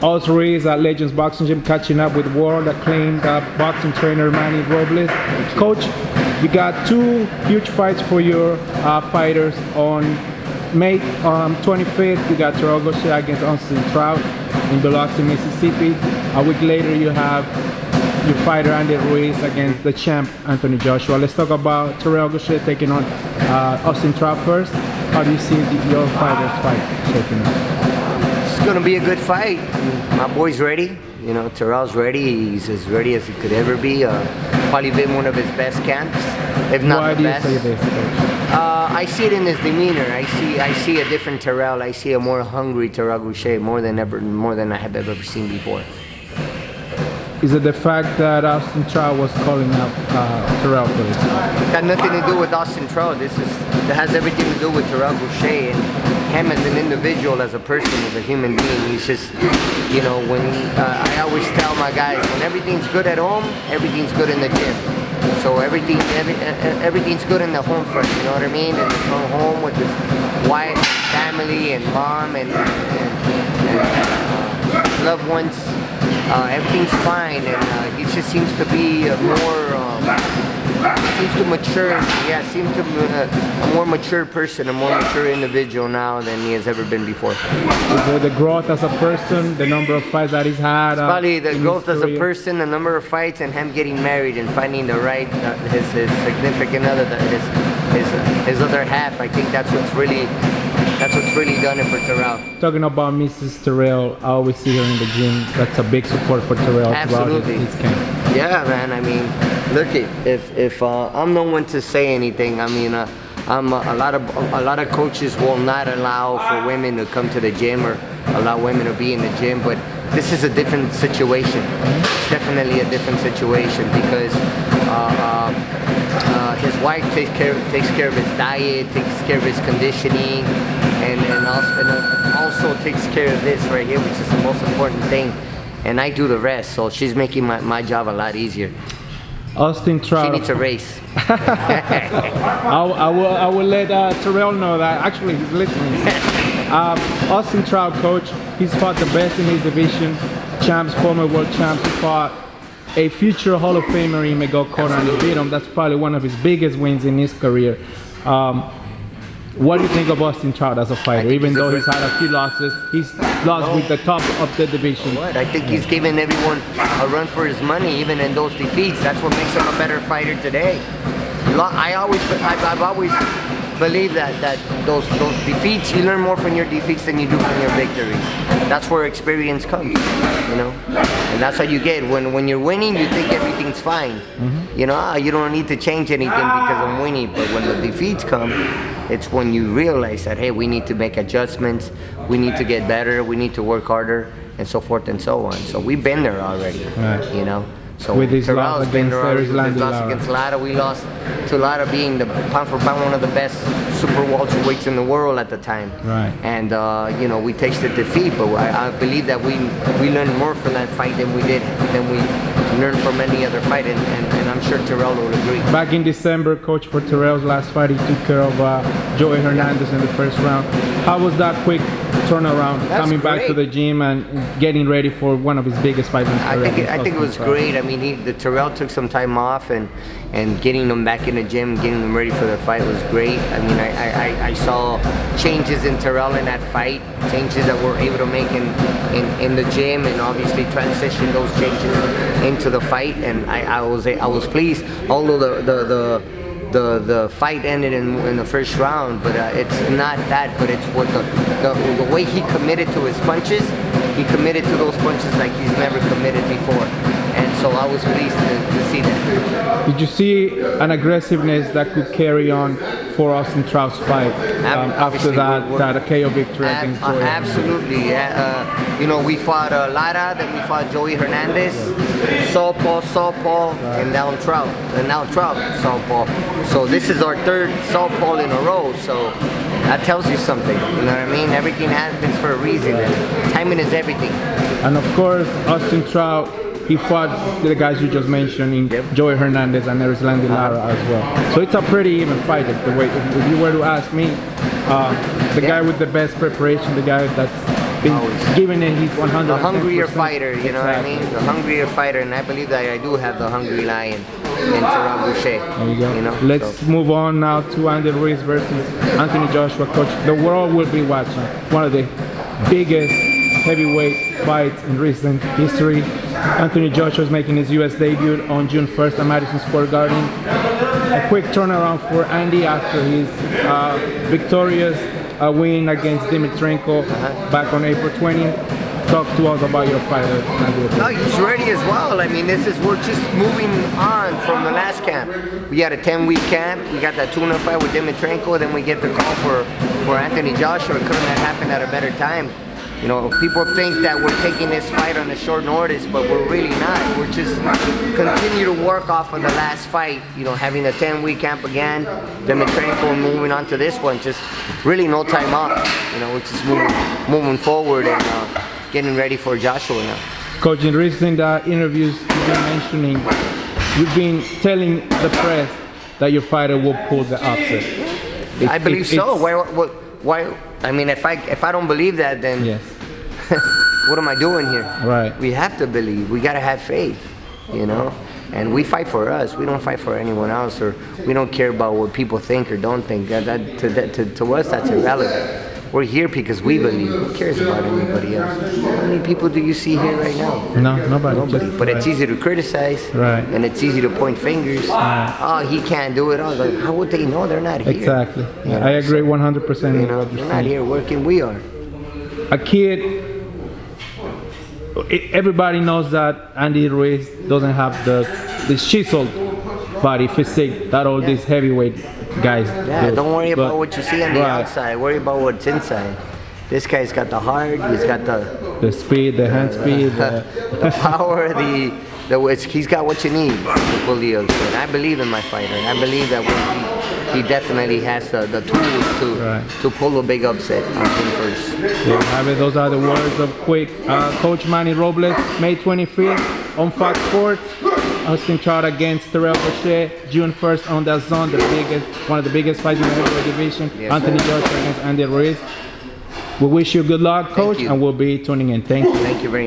Also Ruiz at Legendz Boxing Gym, catching up with world acclaimed boxing trainer Manny Robles. Coach, you got 2 huge fights for your fighters. On May 25th, you got Gausha against Trout in Biloxi, Mississippi. A week later, you have your fighter Andy Ruiz against the champ Anthony Joshua. Let's talk about Gausha taking on Trout first. How do you see your fighters fight shaping up? It's gonna be a good fight. My boy's ready. You know, Terrell's ready. He's as ready as he could ever be. Probably been one of his best camps, if not the best. Why do you say this? I see it in his demeanor. I see a different Terrell. I see a more hungry Gausha, more than I have ever seen before. Is it the fact that Trout was calling out Terrell for this? It's got nothing to do with Trout. That has everything to do with Gausha and him as an individual, as a person, as a human being. He's just, you know, when I always tell my guys, when everything's good at home, everything's good in the gym. So everything's good in the home front, you know what I mean? And from home with his wife, family, and mom, and loved ones. Everything's fine, and he just seems to be seems to mature. Yeah, seems to be a more mature person, a more mature individual now than he has ever been before. The growth as a person, the number of fights that he's had. Probably the growth as a person, the number of fights, and him getting married and finding the right, his significant other, his other half. I think that's what's really done it for Terrell. Talking about Mrs. Terrell, I always see her in the gym. That's a big support for Terrell. Absolutely. Throughout his camp. Yeah, man. I mean, look, if I'm no one to say anything. I mean, a lot of coaches will not allow for women to come to the gym or allow women to be in the gym, but this is a different situation. It's definitely a different situation because his wife takes care of his diet, takes care of his conditioning, and also takes care of this right here, which is the most important thing. And I do the rest, so she's making my job a lot easier. Trout. She needs a race. I will let Terrell know that. Actually, he's listening. Trout, coach, he's fought the best in his division. Champs, former world champs. He fought a future Hall of Famer in Miguel Cotto, and he beat him. That's probably one of his biggest wins in his career. What do you think of Trout as a fighter? Even though he's had a few losses, he's lost with the top of the division. I think he's giving everyone a run for his money, even in those defeats. That's what makes him a better fighter today. I've always believed that those defeats, you learn more from your defeats than you do from your victories. That's where experience comes, you know. And that's how you get. When you're winning, you think everything's fine. You know, you don't need to change anything because I'm winning. But when the defeats come, it's when you realize that, hey, we need to make adjustments, we need to get better, we need to work harder, and so forth and so on. So we've been there already, you know. So with his loss against Lara, we lost to Lara being the pound for pound one of the best super welterweights in the world at the time. Right. And you know, we tasted defeat, but I believe that we learned more from that fight than we learned from any other fight, and I'm sure Terrell will agree. Back in December, coach, for Terrell's last fight, he took care of Joey Hernandez in the first round. How was that quick turnaround, coming back to the gym and getting ready for one of his biggest fights in his career? I think it was great. I mean, the Terrell took some time off, and getting them back in the gym, getting them ready for the fight was great. I mean, I saw changes in Terrell in that fight, changes that we're able to make in the gym, and obviously transition those changes into the fight. And I was pleased, although the fight ended in the first round, but it's not that, but it's what the way he committed to his punches. He committed to those punches like he's never committed before, and so I was pleased to see that. Did you see an aggressiveness that could carry on for Trout's fight after that KO victory against Joey? Absolutely, you know, we fought Lara, then we fought Joey Hernandez, Southpaw, and now Trout, Southpaw. So this is our third Southpaw in a row, so that tells you something, you know what I mean? Everything happens for a reason, and timing is everything. And of course, Trout, he fought the guys you just mentioned, Joey Hernandez and Erislandy Lara as well. So it's a pretty even fight. If you were to ask me, the guy with the best preparation, the guy that's been giving it his 100%. A hungrier fighter, you know what I mean? The hungrier fighter, and I believe that I do have the hungry lion in Trout. There you go. You know? Let's move on now to Andy Ruiz versus Anthony Joshua. Coach, the world will be watching one of the biggest heavyweight fights in recent history. Anthony Joshua is making his US debut on June 1st at Madison Square Garden. A quick turnaround for Andy after his victorious win against Dimitrenko back on April 20th. Talk to us about your fighter. No, he's ready as well. I mean, we're just moving on from the last camp. We had a 10-week camp. We got that tuna fight with Dimitrenko. Then we get the call for Anthony Joshua. It couldn't have happened at a better time. You know, people think that we're taking this fight on a short notice, but we're really not. We're just continue to work off of the last fight. You know, having a 10-week camp again, Dimitrenko, moving on to this one. Just really no time off. You know, we're just moving forward and getting ready for Joshua now. Coach, in recent interviews, you've been mentioning, you've been telling the press that your fighter will pull the upset. I believe so. Why? I mean, if I don't believe that, then yes. What am I doing here? Right. We have to believe. We gotta have faith, you know. And we fight for us. We don't fight for anyone else, or we don't care about what people think or don't think. To us, that's irrelevant. We're here because we believe. Who cares about anybody else? How many people do you see here right now? No, nobody. But it's easy to criticize, right? And it's easy to point fingers. Oh, he can't do it. Oh, like, how would they know? They're not here. Exactly. You know? I agree 100%. You know, they're not here working. We are. A kid. Everybody knows that Andy Ruiz doesn't have the chiseled body physique that all these heavyweight guys do. Don't worry about what you see on the outside. Worry about what's inside. This guy's got the heart. He's got the speed, the hand speed, the power, he's got what you need to pull the upset. I believe in my fighter, and I believe that he definitely has the tools to pull a big upset on him first. Yeah, have it. Those are the words of Coach Manny Robles, May 25th on Fox Sports. Austin Trout against Robles, June 1st on that zone, one of the biggest fights in the heavyweight division. Yes, Anthony Joshua against Andy Ruiz. We wish you good luck, Coach, and we'll be tuning in. Thank you. Thank you very much.